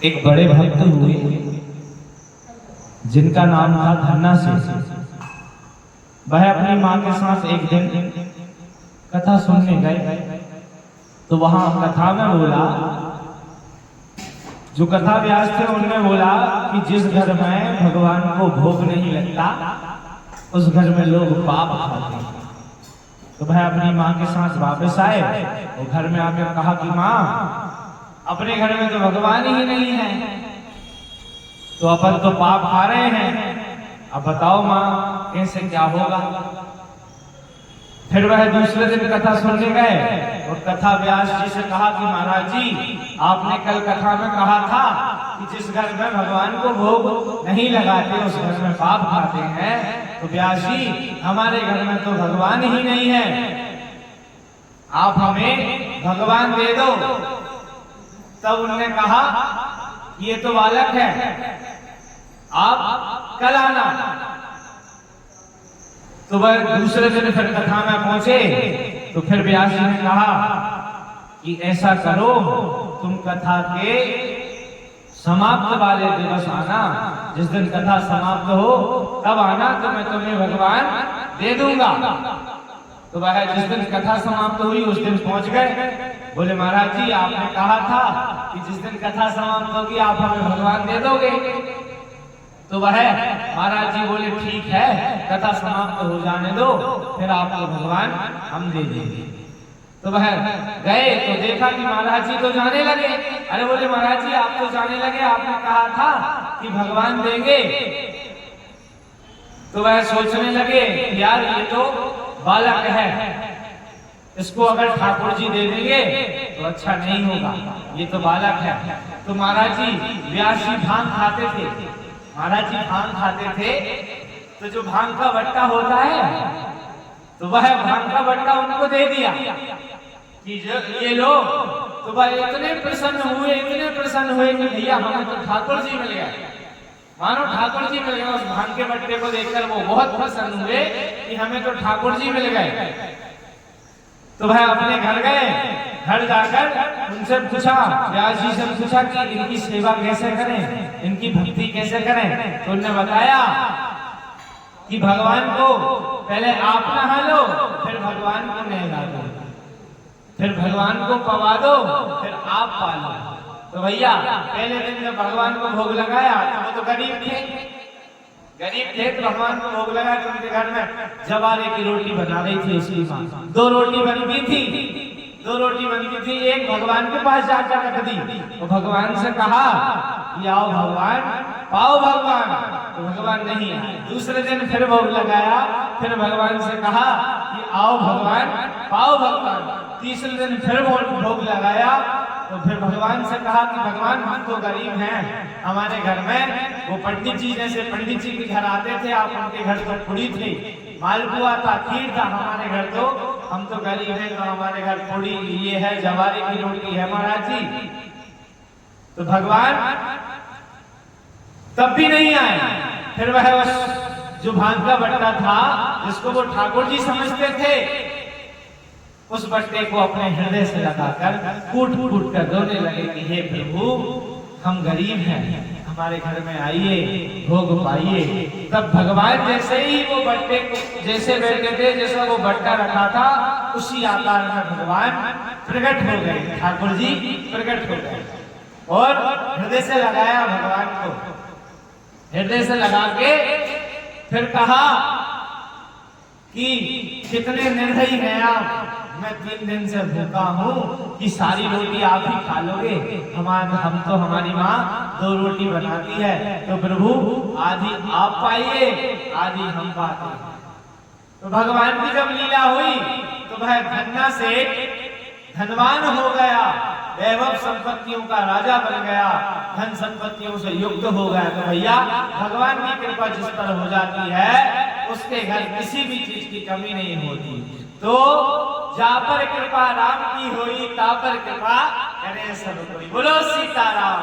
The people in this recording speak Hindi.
एक बड़े भक्त हुए जिनका नाम था धन्ना सेठ। वह अपनी माँ के साथ एक दिन कथा सुनने गए तो वहां कथा में बोला, जो कथा व्यास थे उनने बोला कि जिस घर में भगवान को भोग नहीं लगता उस घर में लोग पाप खाते हैं। तो वह अपनी माँ के साथ वापस आए और घर में आकर कहा कि माँ, अपने घर में तो भगवान ही नहीं है, तो अपन तो पाप खा रहे हैं, अब बताओ माँ कैसे क्या होगा। फिर वह दूसरे दिन कथा सुनने गए और कथा व्यास जी से कहा कि महाराज जी, आपने कल कथा में कहा था कि जिस घर में भगवान को भोग नहीं लगाते उस घर में पाप खाते हैं, तो व्यास जी हमारे घर में तो भगवान ही नहीं है, आप हमें भगवान दे दो। तब उन्होंने कहा ये तो बालक है, आप कल आना। तो वह दूसरे दिन फिर कथा में पहुंचे तो फिर व्यास जी ने कहा कि ऐसा करो, तुम कथा के समाप्त वाले दिवस आना, जिस दिन कथा समाप्त हो तब आना, तो मैं तुम्हें भगवान दे दूंगा। तो वह जिस दिन कथा समाप्त हुई उस दिन पहुंच गए। बोले महाराज जी, आपने कहा था कि जिस दिन कथा समाप्त होगी आप हमें भगवान दे दोगे। तो वह महाराज जी बोले ठीक है, कथा समाप्त हो जाने दो, फिर आपको भगवान हम दे देंगे। तो वह गए तो देखा कि महाराज जी तो जाने लगे। अरे बोले महाराज जी, आप तो जाने लगे, आपने कहा था कि भगवान देंगे। तो वह सोचने लगे यार ये तो बालक है, इसको अगर ठाकुर जी दे देंगे तो अच्छा नहीं होगा, ये तो बालक है। तो महाराज जी व्यास जी भांग खाते थे, महाराज जी भांग खाते थे, तो जो भांग का बट्टा होता है तो वह भांग का बट्टा उनको दे दिया कि ये लो। तो वह इतने प्रसन्न हुए कि भैया हमें तो ठाकुर जी मिल गए, मानो ठाकुर जी मिल गए। उस भांग के बट्टे को देखकर वो बहुत प्रसन्न हुए कि हमें तो ठाकुर जी मिल गए। तो वह अपने घर गए, घर जाकर उनसे पूछा, व्यास जी से पूछा कि इनकी सेवा कैसे करें, इनकी भक्ति कैसे करें। तो उन्होंने बताया कि भगवान को पहले आप नहा लो, फिर भगवान को नहला दो, फिर भगवान को पवा दो, फिर आप पालो। तो भैया पहले दिन जब भगवान को भोग लगाया तो वो तो गरीब थे, तो भगवान को भोग लगा तो उनके घर में जवारे की रोटी बना रही थी उसकी माँ। दो रोटी बनती थी, एक भगवान के पास जाकर रख दी। तो भगवान से कहा कि आओ भगवान, पाओ भगवान, तो भगवान नहीं आए। दूसरे दिन फिर भोग लगाया, फिर भगवान से कहा कि आओ भगवान, पाओ भगवान। तीसरे दिन फिर भोग लगाया तो फिर भगवान से कहा कि भगवान हम तो गरीब हैं, हमारे घर में वो पंडित जी जैसे पंडित जी के घर आते थे, आप उनके घर तो पूड़ी थी, मालपुआ था, खीर था, हमारे घर तो हम तो गरीब हैं, तो हमारे घर पूड़ी ये है, जवारे की रोटी है महाराज जी। तो भगवान तब भी नहीं आए। फिर वह जो भांग का बट्टा था जिसको वो ठाकुर जी समझते थे, उस बट्टे को अपने हृदय से लगाकर कूट कर रोने लगे कि हे प्रभु, हम गरीब हैं, हमारे घर में आइए, भोग पाइए। तब भगवान जैसे ही वो बट्टे को जैसे बैठे थे, जैसा वो बट्टा रखा था उसी आकार में भगवान प्रकट हो गए, ठाकुर जी प्रकट हो गए और हृदय से लगाया भगवान को, हृदय से लगा के फिर कहा कि कितने निर्दयी हैं आप, मैं 3 दिन से भूखा हूँ कि सारी रोटी आप ही खा लोगे, हम तो हमारी माँ 2 रोटी बनाती है, तो प्रभु आधी आप पाइए, आधी हम पाते। तो भगवान की जब लीला हुई तो वह धन्ना से धनवान हो गया, वैभव संपत्तियों का राजा बन गया, धन संपत्तियों से युक्त हो गया। तो भैया भगवान की कृपा जिस पर हो जाती है उसके घर किसी भी चीज की कमी नहीं होती। तो जा पर कृपा राम की होई, ता पर कृपा करे सब कोई। बोलो सीताराम।